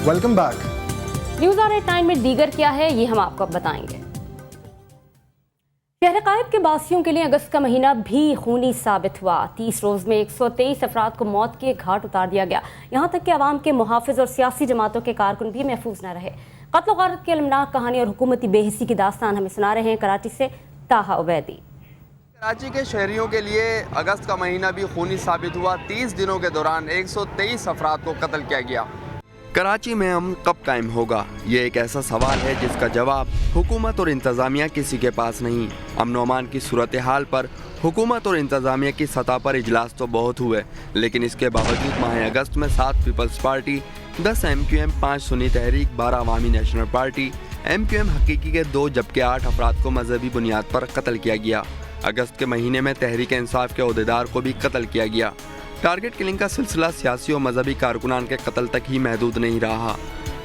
Welcome back. News on 9 में दीगर क्या है ये हम आपको बताएंगे। शहर कायद के बासियों के लिए अगस्त का महीना भी खूनी साबित हुआ। 30 रोज में 123 अफराद को मौत के घाट उतार दिया गया। यहाँ तक कि अवाम के मुहाफिज और सियासी जमातों के कारकुन भी महफूज न रहे। कत्ल गारत की अलमनाक कहानी और हुकूमती बेहिसी की दास्तान हमें सुना रहे हैं कराची से ताहा उबैदी। कराची के शहरियों के लिए अगस्त का महीना भी खूनी साबित हुआ। 30 दिनों के दौरान 123 अफराद को कत्ल किया गया। कराची में अमन कब कायम होगा, ये एक ऐसा सवाल है जिसका जवाब हुकूमत और इंतज़ामिया किसी के पास नहीं। अमन व अमान की सूरत हाल पर हुकूमत और इंतज़ामिया की सतह पर इजलास तो बहुत हुए, लेकिन इसके बावजूद माह अगस्त में 7 पीपल्स पार्टी, 10 MQM, 5 सुन्नी तहरीक, 12 अवामी नेशनल पार्टी, MQM हकीकी के 2 जबकि 8 अफराद को मजहबी बुनियाद पर कत्ल किया गया। अगस्त के महीने में तहरीक इंसाफ के अहदेदार को भी कत्ल किया गया। टारगेट किलिंग का सिलसिला सियासी और मजहबी कारकुनान के कत्ल तक ही महदूद नहीं रहा,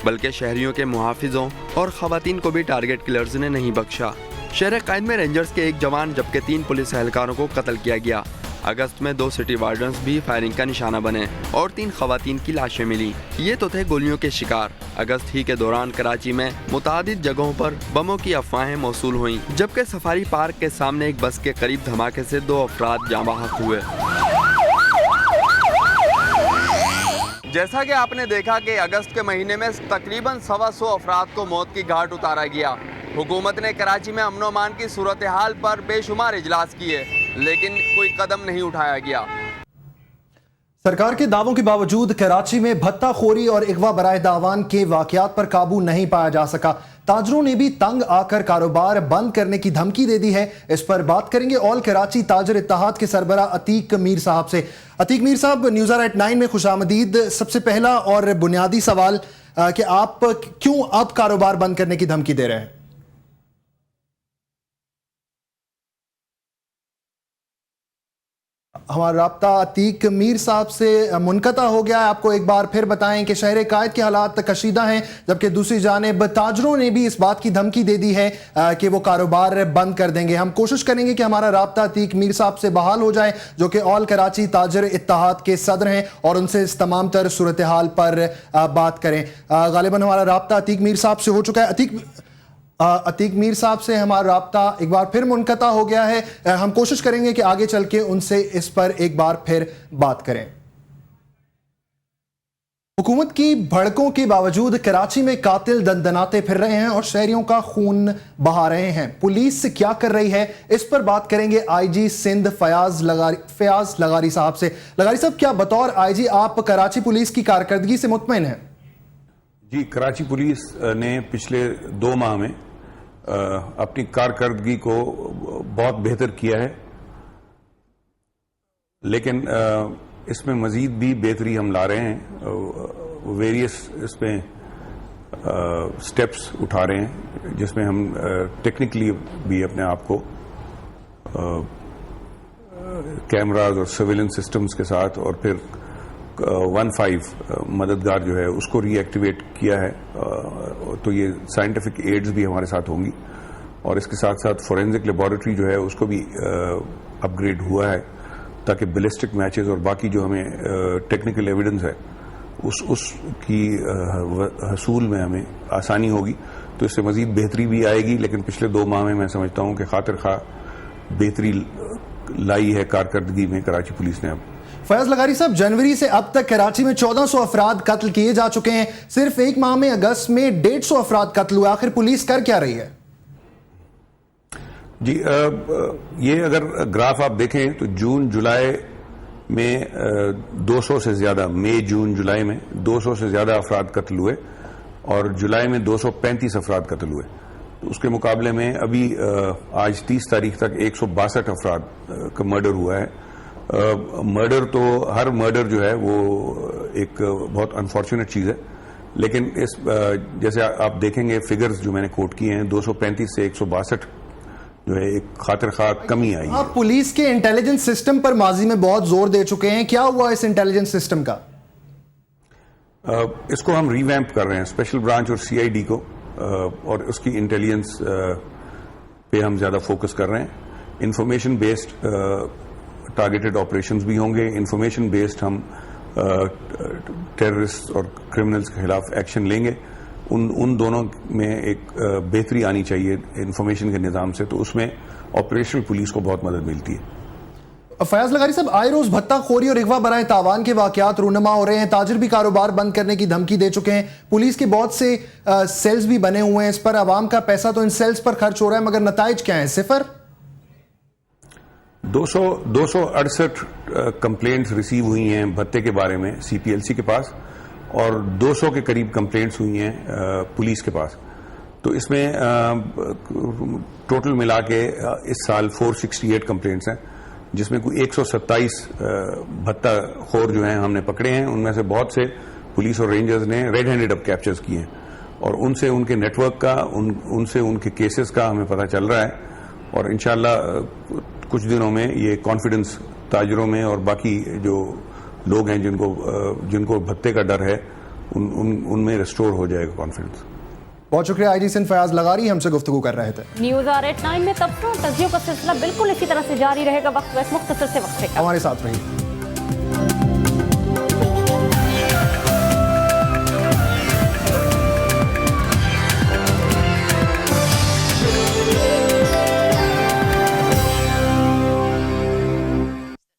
बल्कि शहरियों के मुहाफिजों और खवातीन को भी टारगेट किलर्स ने नहीं बख्शा। शहर कायद में रेंजर्स के 1 जवान जबकि 3 पुलिस एहलकारों को कत्ल किया गया। अगस्त में 2 सिटी वार्डन्स भी फायरिंग का निशाना बने और 3 खवातीन की लाशें मिली। ये तो थे गोलियों के शिकार। अगस्त ही के दौरान कराची में मुतादिद जगहों पर बमों की अफवाहें मौसूल हुईं, जबकि सफारी पार्क के सामने एक बस के करीब धमाके से 2 अफराद जाँ बहक हुए। जैसा कि आपने देखा कि अगस्त के महीने में तकरीबन 125 अफराद को मौत की घाट उतारा गया। हुकूमत ने कराची में अमन अमान की सूरत हाल पर बेशुमार इजलास किए, लेकिन कोई कदम नहीं उठाया गया। सरकार के दावों के बावजूद कराची में भत्ताखोरी और इगवा बराए दावान के वाकयात पर काबू नहीं पाया जा सका। ताजरों ने भी तंग आकर कारोबार बंद करने की धमकी दे दी है। इस पर बात करेंगे ऑल कराची ताजर इत्तेहाद के सरबरा अतीक मीर साहब से। अतीक मीर साहब, न्यूज़ ऑन 9 में खुशामदीद। सबसे पहला और बुनियादी सवाल कि आप क्यों अब कारोबार बंद करने की धमकी दे रहे हैं? हमारा राब्ता अतीक मीर साहब से मुनक़ता हो गया है। आपको एक बार फिर बताएं कि शहर कायद के हालात कशीदा हैं, जबकि दूसरी जानिब ताजरों ने भी इस बात की धमकी दे दी है कि वो कारोबार बंद कर देंगे। हम कोशिश करेंगे कि हमारा राब्ता अतीक मीर साहब से बहाल हो जाए, जो कि ऑल कराची ताजर इत्तेहाद के सदर हैं, और उनसे इस तमाम तर सूरत हाल पर बात करें। गालिबन हमारा राब्ता अतीक मीर साहब से हो चुका है। अतीक मीर साहब से हमारा राब्ता एक बार फिर मुनक़ता हो गया है। हम कोशिश करेंगे कि आगे चल के उनसे इस पर एक बार फिर बात करें। हुकूमत की भड़कों के बावजूद कराची में कातिल दंदनाते फिर रहे हैं और शहरियों का खून बहा रहे हैं। पुलिस क्या कर रही है, इस पर बात करेंगे IG सिंध फयाज लगारी साहब से। लगारी साहब, क्या बतौर IG आप कराची पुलिस की कारकर्दगी से मुतमईन हैं? जी, कराची पुलिस ने पिछले 2 माह में अपनी कारकर्दगी को बहुत बेहतर किया है, लेकिन इसमें मजीद भी बेहतरी हम ला रहे हैं। वेरियस इसमें स्टेप्स उठा रहे हैं, जिसमें हम टेक्निकली भी अपने आप को कैमराज और सर्विलेंस सिस्टम्स के साथ, और फिर 15 मददगार जो है उसको रीएक्टिवेट किया है। तो ये साइंटिफिक एड्स भी हमारे साथ होंगी, और इसके साथ साथ फोरेंसिक लेबोरेटरी जो है उसको भी अपग्रेड हुआ है, ताकि बैलिस्टिक मैचेस और बाकी जो हमें टेक्निकल एविडेंस है उसकी हसूल में हमें आसानी होगी। तो इससे मजीद बेहतरी भी आएगी, लेकिन पिछले 2 माह में मैं समझता हूं कि खातिर खा बेहतरी लाई है कारकर्दगी में कराची पुलिस ने। अब फयाज लगारी साहब, जनवरी से अब तक कराची में 1400 अफराद कत्ल किए जा चुके हैं। सिर्फ एक माह में अगस्त में 150 अफराद कत्ल हुए। आखिर पुलिस कर क्या रही है? जी, ये अगर ग्राफ आप देखें तो जून जुलाई में 200 से ज्यादा, मई जून जुलाई में 200 से ज्यादा अफराद कत्ल हुए, और जुलाई में 235 अफराद कत्ल हुए। तो उसके मुकाबले में अभी आज 30 तारीख तक 162 अफराद का मर्डर हुआ है। मर्डर तो हर मर्डर जो है वो एक बहुत अनफॉर्चुनेट चीज है, लेकिन इस जैसे आप देखेंगे फिगर्स जो मैंने कोट किए हैं, 235 से 162 जो है एक खातिर खा कमी आई है। आप पुलिस के इंटेलिजेंस सिस्टम पर माजी में बहुत जोर दे चुके हैं, क्या हुआ इस इंटेलिजेंस सिस्टम का? इसको हम रिवैम्प कर रहे हैं, स्पेशल ब्रांच और CID को, और उसकी इंटेलिजेंस पे हम ज्यादा फोकस कर रहे हैं। इंफॉर्मेशन बेस्ड टारगेटेड ऑपरेशंस भी होंगे, इंफॉर्मेशन बेस्ड हम ٹیررسٹ اور کرمنلز کے خلاف ایکشن لیں گے. ان دونوں میں ایک بہتری آنی چاہیے انفارمیشن کے نظام سے, تو اس میں آپریشنل پولیس کو بہت مدد ملتی ہے. فیاض لغاری صاحب, آئے روز بھتہ خوری اور اغوا برائے تاوان کے واقعات رونما ہو رہے ہیں. تاجر بھی کاروبار بند کرنے کی دھمکی دے چکے ہیں. پولیس کے بہت سے سیلز بھی بنے ہوئے ہیں. اس پر عوام کا پیسہ تو ان سیلز پر خرچ ہو رہا ہے, مگر نتائج کیا ہیں؟ صفر. 268 کمپلینٹس ریسیو ہوئی ہیں بھتے کے بارے میں سی پی ایل سی کے پاس, اور 200 کے قریب کمپلینٹس ہوئی ہیں پولیس کے پاس. تو اس میں ٹوٹل ملا کے اس سال 468 کمپلینٹس ہیں, جس میں کوئی 127 بھتہ خور جو ہیں ہم نے پکڑے ہیں. ان میں سے بہت سے پولیس اور رینجرز نے ریڈ ہینڈڈ اب کیپچرز کیے ہیں, اور ان سے ان کے نیٹ ورک کا, ان سے ان کے کیسز کا ہمیں پتہ چل رہا ہے. اور انشاءاللہ کچھ دنوں میں یہ کانفیڈنس تاجروں میں اور باقی جو لوگ ہیں جن کو بھتے کا ڈر ہے ان میں ریسٹور ہو جائے گا کانفیڈنس. بہت شکریہ آئی جی سندھ فیاض لغاری ہم سے گفتگو کر رہے تھے. نیوز R89 میں تبصروں اور تجزیوں کا سلسلہ بالکل اسی طرح سے جاری رہے گا. وقت مختصر سے وقفے کا, ہمارے ساتھ رہیے.